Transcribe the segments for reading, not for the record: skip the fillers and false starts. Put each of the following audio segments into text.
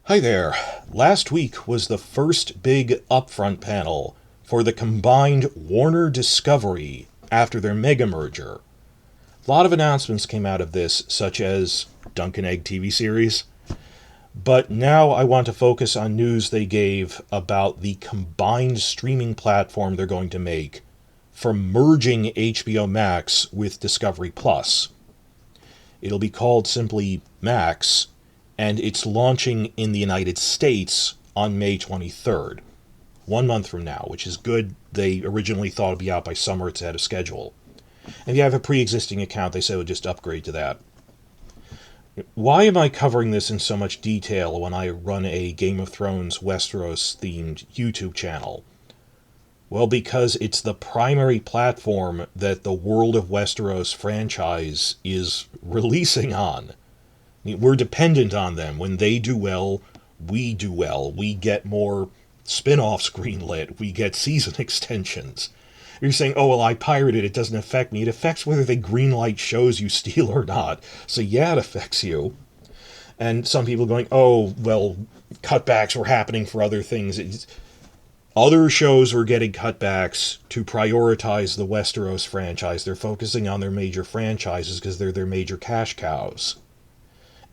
Hi there. Last week was the first big upfront panel for the combined Warner Discovery after their mega merger. A lot of announcements came out of this, such as Dunk and Egg TV series. But now I want to focus on news they gave about the combined streaming platform they're going to make for merging HBO Max with Discovery Plus. It'll be called simply Max, and it's launching in the United States on May 23rd, 1 month from now, which is good. They originally thought it'd be out by summer. It's ahead of schedule. And if you have a pre-existing account, they said it would just upgrade to that. Why am I covering this in so much detail when I run a Game of Thrones Westeros-themed YouTube channel? Well, because it's the primary platform that the World of Westeros franchise is releasing on. We're dependent on them. When they do well, we do well. We get more spin-offs greenlit. We get season extensions. You're saying, oh, well, I pirated it. It doesn't affect me. It affects whether they greenlight shows you steal or not. So yeah, it affects you. And some people going, oh, well, cutbacks were happening for other things. Other shows were getting cutbacks to prioritize the Westeros franchise. They're focusing on their major franchises because they're their major cash cows.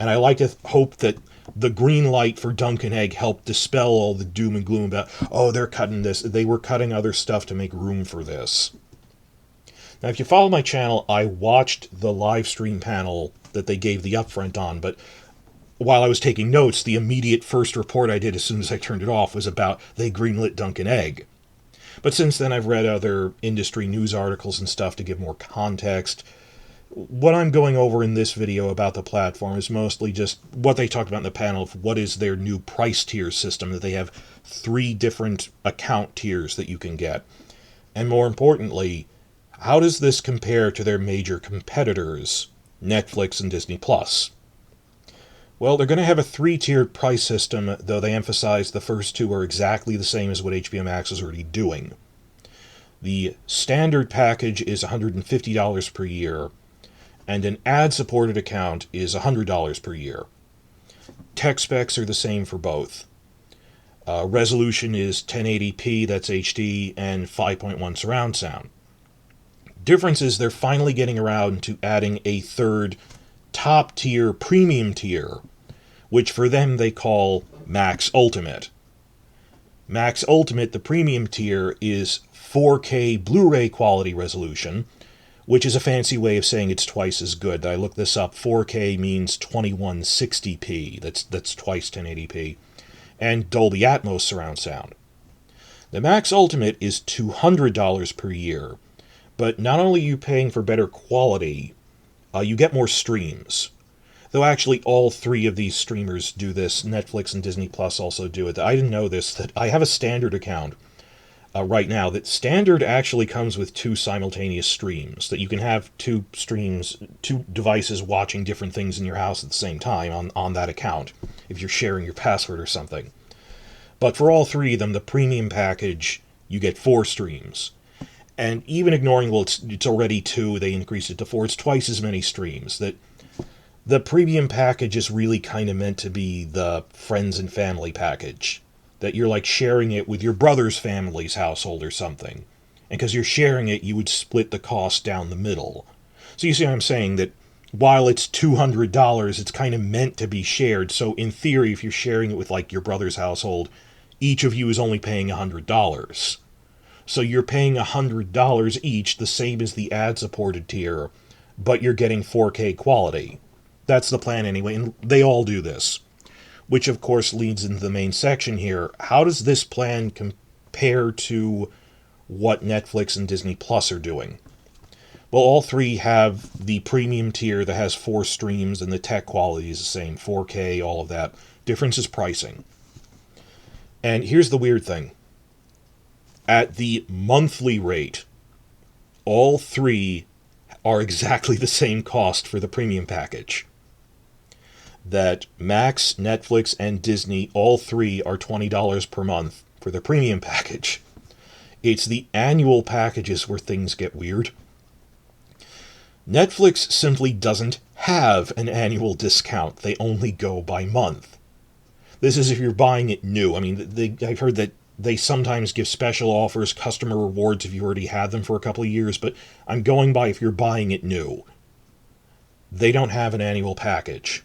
And I like to hope that the green light for Dunk and Egg helped dispel all the doom and gloom about, oh, they're cutting this. They were cutting other stuff to make room for this. Now, if you follow my channel, I watched the live stream panel that they gave the upfront on, but while I was taking notes, the immediate first report I did as soon as I turned it off was about they greenlit Dunk and Egg. But since then, I've read other industry news articles and stuff to give more context. What I'm going over in this video about the platform is mostly just what they talked about in the panel of what is their new price tier system, that they have 3 different account tiers that you can get. And more importantly, how does this compare to their major competitors, Netflix and Disney+. Well, they're going to have a 3-tiered price system, though they emphasize the first 2 are exactly the same as what HBO Max is already doing. The standard package is $150 per year, and an ad-supported account is $100 per year. Tech specs are the same for both. Resolution is 1080p, that's HD, and 5.1 surround sound. Difference is they're finally getting around to adding a third top-tier premium tier, which for them they call Max Ultimate. Max Ultimate, the premium tier, is 4K Blu-ray quality resolution, which is a fancy way of saying it's twice as good. I looked this up. 4K means 2160p. That's twice 1080p. And Dolby Atmos surround sound. The Max Ultimate is $200 per year. But not only are you paying for better quality, you get more streams. Though actually all 3 of these streamers do this. Netflix and Disney Plus also do it. I didn't know this, that I have a standard account right now, that standard actually comes with 2 simultaneous streams, that you can have 2 streams, 2 devices watching different things in your house at the same time on that account, if you're sharing your password or something. But for all 3 of them, the premium package, you get 4 streams. And even ignoring, well, it's already 2, they increased it to 4, it's twice as many streams. That the premium package is really kind of meant to be the friends and family package. That you're like sharing it with your brother's family's household or something. And because you're sharing it, you would split the cost down the middle. So you see what I'm saying? That while it's $200, it's kind of meant to be shared. So in theory, if you're sharing it with like your brother's household, each of you is only paying $100. So you're paying $100 each, the same as the ad-supported tier, but you're getting 4K quality. That's the plan anyway, and they all do this. Which, of course, leads into the main section here. How does this plan compare to what Netflix and Disney Plus are doing? Well, all 3 have the premium tier that has 4 streams, and the tech quality is the same, 4K, all of that. Difference is pricing. And here's the weird thing. At the monthly rate, all 3 are exactly the same cost for the premium package. That Max, Netflix, and Disney, all 3 are $20 per month for the premium package. It's the annual packages where things get weird. Netflix simply doesn't have an annual discount. They only go by month. This is if you're buying it new. I mean, I've heard that they sometimes give special offers, customer rewards if you already had them for a couple of years, but I'm going by if you're buying it new. They don't have an annual package.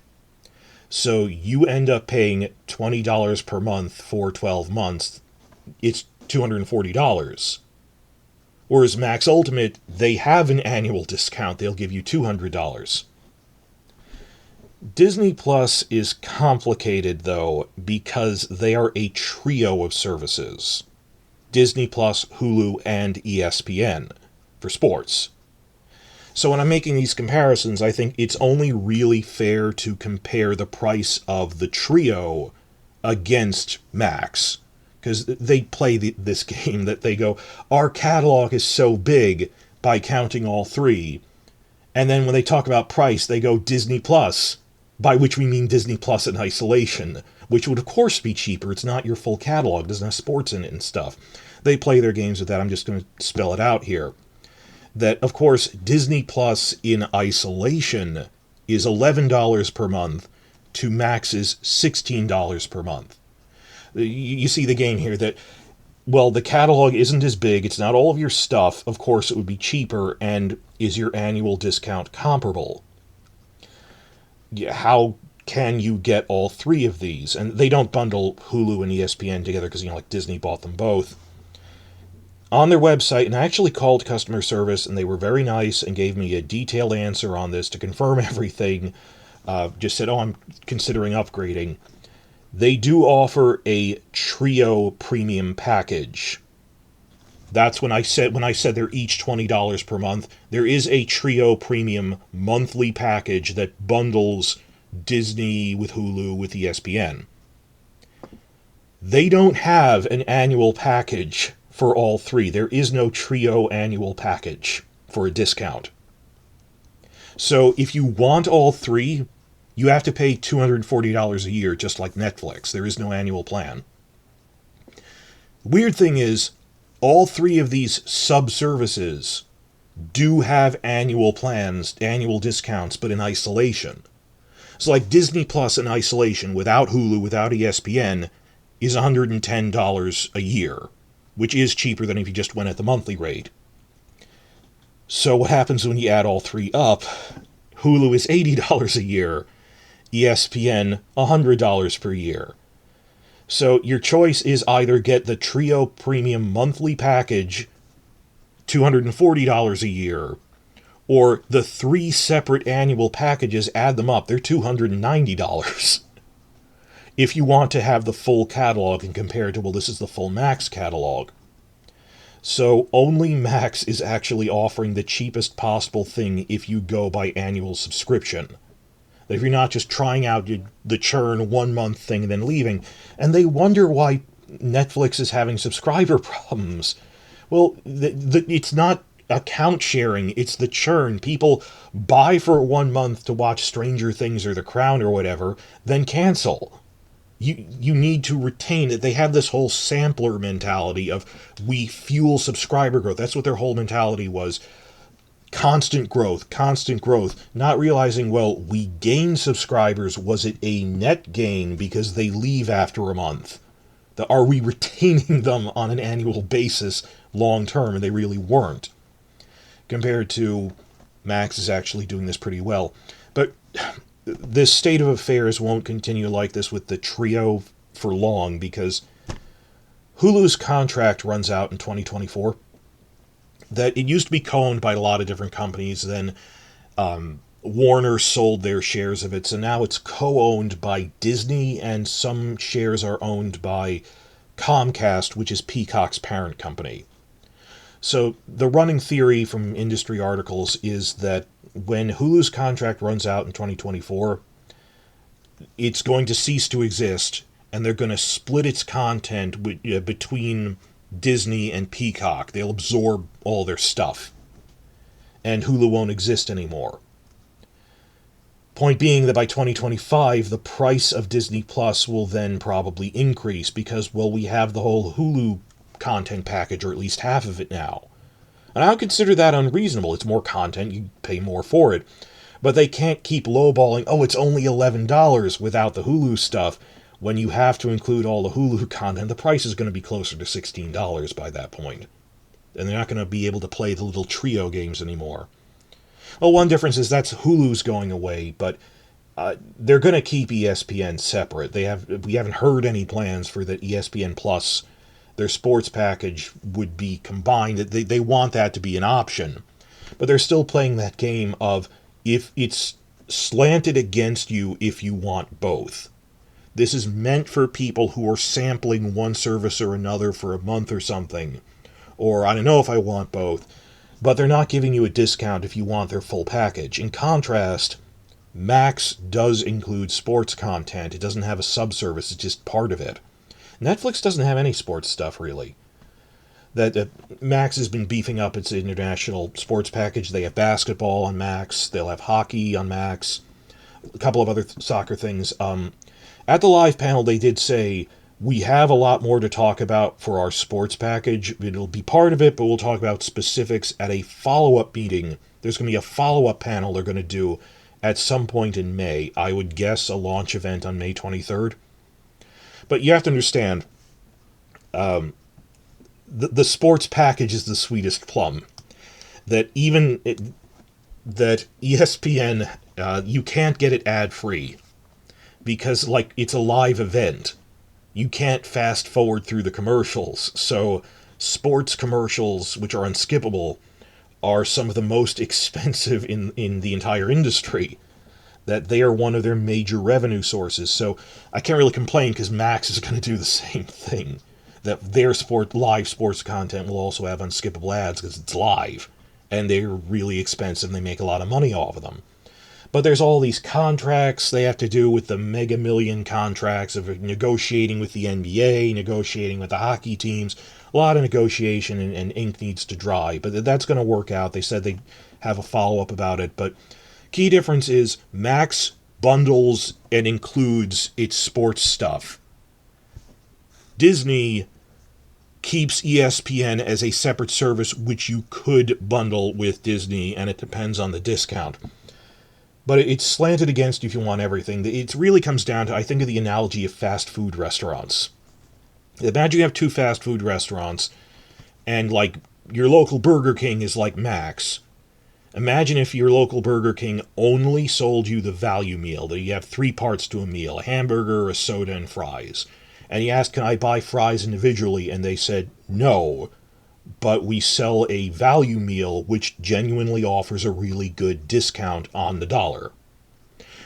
So you end up paying $20 per month for 12 months. It's $240. Whereas Max Ultimate, they have an annual discount. They'll give you $200. Disney Plus is complicated, though, because they are a trio of services. Disney Plus, Hulu, and ESPN for sports. So when I'm making these comparisons, I think it's only really fair to compare the price of the trio against Max. Because they play this game that they go, our catalog is so big by counting all three. And then when they talk about price, they go Disney Plus, by which we mean Disney Plus in isolation, which would of course be cheaper. It's not your full catalog. It doesn't have sports in it and stuff. They play their games with that. I'm just going to spell it out here. That, of course, Disney Plus in isolation is $11 per month to Max's $16 per month. You see the game here that, well, the catalog isn't as big. It's not all of your stuff. Of course, it would be cheaper. And is your annual discount comparable? How can you get all three of these? And they don't bundle Hulu and ESPN together because, like Disney bought them both. On their website, and I actually called customer service, and they were very nice and gave me a detailed answer on this to confirm everything. Just said, I'm considering upgrading. They do offer a trio premium package. That's when I said they're each $20 per month. There is a trio premium monthly package that bundles Disney with Hulu with ESPN. They don't have an annual package for all three. There is no trio annual package for a discount. So if you want all three, you have to pay $240 a year, just like Netflix. There is no annual plan. Weird thing is, all three of these sub-services do have annual plans, annual discounts, but in isolation. So like Disney Plus in isolation, without Hulu, without ESPN, is $110 a year, which is cheaper than if you just went at the monthly rate. So what happens when you add all three up? Hulu is $80 a year, ESPN $100 per year. So your choice is either get the Trio Premium monthly package, $240 a year, or the three separate annual packages, add them up, they're $290. If you want to have the full catalog and compare it to, well, this is the full Max catalog. So only Max is actually offering the cheapest possible thing if you go by annual subscription. If you're not just trying out the churn 1 month thing and then leaving. And they wonder why Netflix is having subscriber problems. Well, it's not account sharing, it's the churn. People buy for 1 month to watch Stranger Things or The Crown or whatever, then cancel. You need to retain it. They have this whole sampler mentality of we fuel subscriber growth. That's what their whole mentality was. Constant growth, not realizing, well, we gain subscribers. Was it a net gain because they leave after a month? Are we retaining them on an annual basis long term? And they really weren't. Compared to Max is actually doing this pretty well. But this state of affairs won't continue like this with the trio for long because Hulu's contract runs out in 2024. That it used to be co-owned by a lot of different companies, then Warner sold their shares of it, so now it's co-owned by Disney, and some shares are owned by Comcast, which is Peacock's parent company. So the running theory from industry articles is that when Hulu's contract runs out in 2024, it's going to cease to exist, and they're going to split its content between Disney and Peacock. They'll absorb all their stuff, and Hulu won't exist anymore. Point being that by 2025, the price of Disney Plus will then probably increase because, well, we have the whole Hulu content package, or at least half of it now. And I would consider that unreasonable. It's more content, you pay more for it. But they can't keep lowballing, oh, it's only $11 without the Hulu stuff. When you have to include all the Hulu content, the price is going to be closer to $16 by that point. And they're not going to be able to play the little trio games anymore. Well, one difference is that's Hulu's going away, but they're going to keep ESPN separate. We haven't heard any plans for that ESPN Plus, their sports package, would be combined. They want that to be an option. But they're still playing that game of if it's slanted against you if you want both. This is meant for people who are sampling one service or another for a month or something. Or I don't know if I want both. But they're not giving you a discount if you want their full package. In contrast, Max does include sports content. It doesn't have a subservice, it's just part of it. Netflix doesn't have any sports stuff, really. Max has been beefing up its international sports package. They have basketball on Max. They'll have hockey on Max. A couple of other soccer things. At the live panel, they did say, we have a lot more to talk about for our sports package. It'll be part of it, but we'll talk about specifics at a follow-up meeting. There's going to be a follow-up panel they're going to do at some point in May. I would guess a launch event on May 23rd. But you have to understand, the sports package is the sweetest plum. That ESPN, you can't get it ad-free. Because, it's a live event. You can't fast forward through the commercials. So, sports commercials, which are unskippable, are some of the most expensive in the entire industry. That they are one of their major revenue sources. So I can't really complain because Max is going to do the same thing. That their live sports content will also have unskippable ads because it's live. And they're really expensive and they make a lot of money off of them. But there's all these contracts they have to do with the mega million contracts of negotiating with the NBA, negotiating with the hockey teams. A lot of negotiation and ink needs to dry. But that's going to work out. They said they'd have a follow-up about it. But key difference is Max bundles and includes its sports stuff. Disney keeps ESPN as a separate service which you could bundle with Disney, and it depends on the discount. But it's slanted against you if you want everything. It really comes down to, I think of the analogy of fast food restaurants. Imagine you have two fast food restaurants, and your local Burger King is like Max. Imagine if your local Burger King only sold you the value meal, that you have 3 parts to a meal, a hamburger, a soda, and fries. And you asked, can I buy fries individually? And they said, no, but we sell a value meal which genuinely offers a really good discount on the dollar.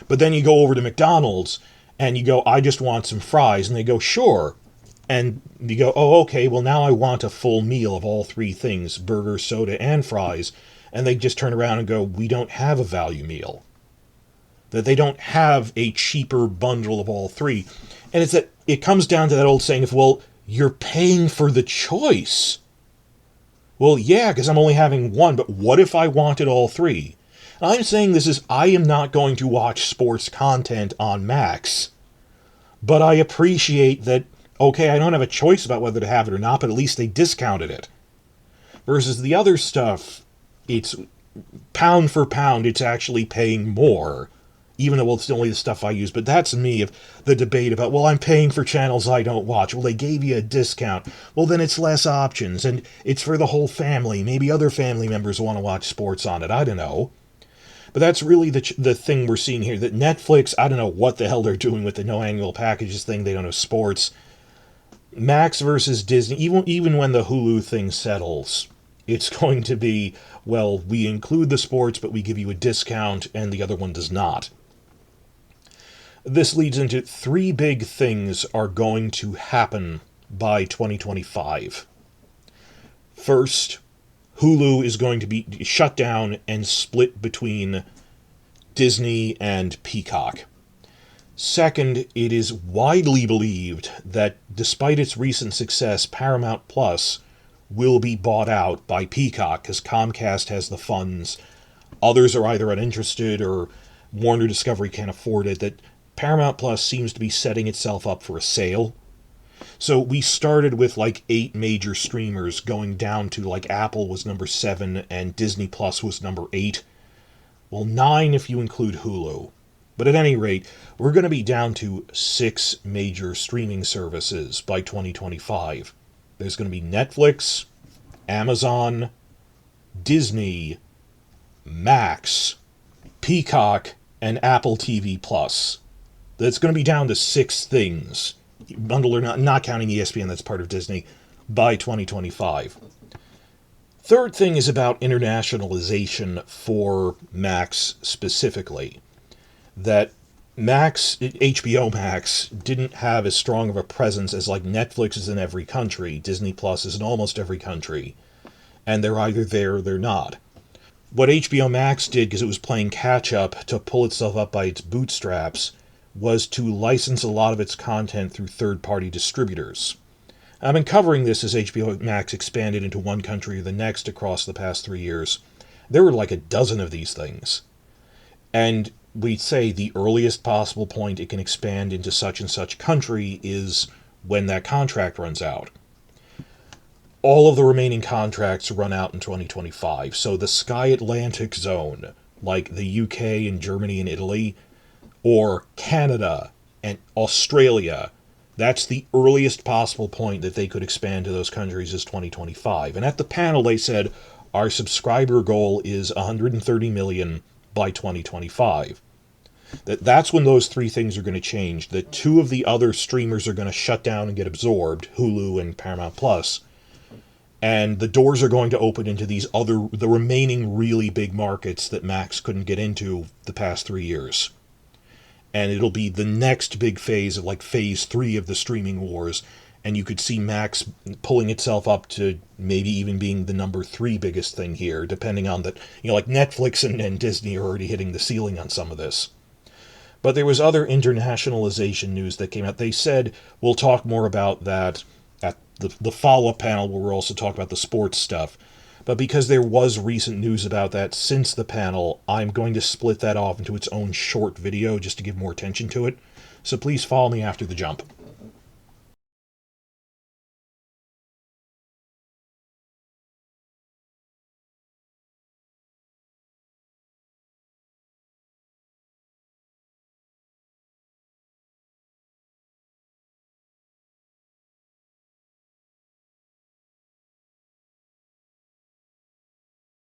But then you go over to McDonald's and you go, I just want some fries. And they go, sure. And you go, oh, okay, well now I want a full meal of all 3 things, burger, soda, and fries. And they just turn around and go, we don't have a value meal. That they don't have a cheaper bundle of all 3. And it's that it comes down to that old saying of, well, you're paying for the choice. Well, yeah, because I'm only having one, but what if I wanted all 3? And I'm saying I am not going to watch sports content on Max. But I appreciate that, okay, I don't have a choice about whether to have it or not, but at least they discounted it. Versus the other stuff, it's pound for pound, it's actually paying more. Even though it's only the stuff I use. But that's me, of the debate about, well, I'm paying for channels I don't watch. Well, they gave you a discount. Well, then it's less options, and it's for the whole family. Maybe other family members want to watch sports on it. I don't know. But that's really the thing we're seeing here. That Netflix, I don't know what the hell they're doing with the no annual packages thing. They don't have sports. Max versus Disney, even when the Hulu thing settles, it's going to be, well, we include the sports, but we give you a discount, and the other one does not. This leads into 3 big things are going to happen by 2025. First, Hulu is going to be shut down and split between Disney and Peacock. Second, it is widely believed that despite its recent success, Paramount Plus will be bought out by Peacock because Comcast has the funds. Others are either uninterested or Warner Discovery can't afford it. That Paramount Plus seems to be setting itself up for a sale. So we started with 8 major streamers going down to Apple was number 7 and Disney Plus was number 8. Well, 9 if you include Hulu. But at any rate, we're going to be down to 6 major streaming services by 2025. There's going to be Netflix, Amazon, Disney, Max, Peacock, and Apple TV Plus. That's going to be down to 6 things, bundle or not counting ESPN, that's part of Disney, by 2025. Third thing is about internationalization for Max specifically. That HBO Max didn't have as strong of a presence as like Netflix is in every country, Disney Plus is in almost every country, and they're either there or they're not. What HBO Max did, because it was playing catch-up to pull itself up by its bootstraps, was to license a lot of its content through third-party distributors. I've been covering this as HBO Max expanded into one country or the next across the past 3 years. There were like a dozen of these things. And we'd say the earliest possible point it can expand into such and such country is when that contract runs out. All of the remaining contracts run out in 2025, so the Sky Atlantic zone, like the UK and Germany and Italy, or Canada and Australia, that's the earliest possible point that they could expand to those countries is 2025. And at the panel they said, our subscriber goal is 130 million by 2025. That's when those 3 things are going to change. That 2 of the other streamers are going to shut down and get absorbed, Hulu and Paramount Plus. And the doors are going to open into the remaining really big markets that Max couldn't get into the past 3 years. And it'll be the next big phase of like phase 3 of the streaming wars, and you could see Max pulling itself up to maybe even being the number 3 biggest thing here, depending on that, like Netflix and Disney are already hitting the ceiling on some of this. But there was other internationalization news that came out. They said we'll talk more about that at the follow-up panel, where we'll also talk about the sports stuff. But because there was recent news about that since the panel, I'm going to split that off into its own short video just to give more attention to it. So please follow me after the jump.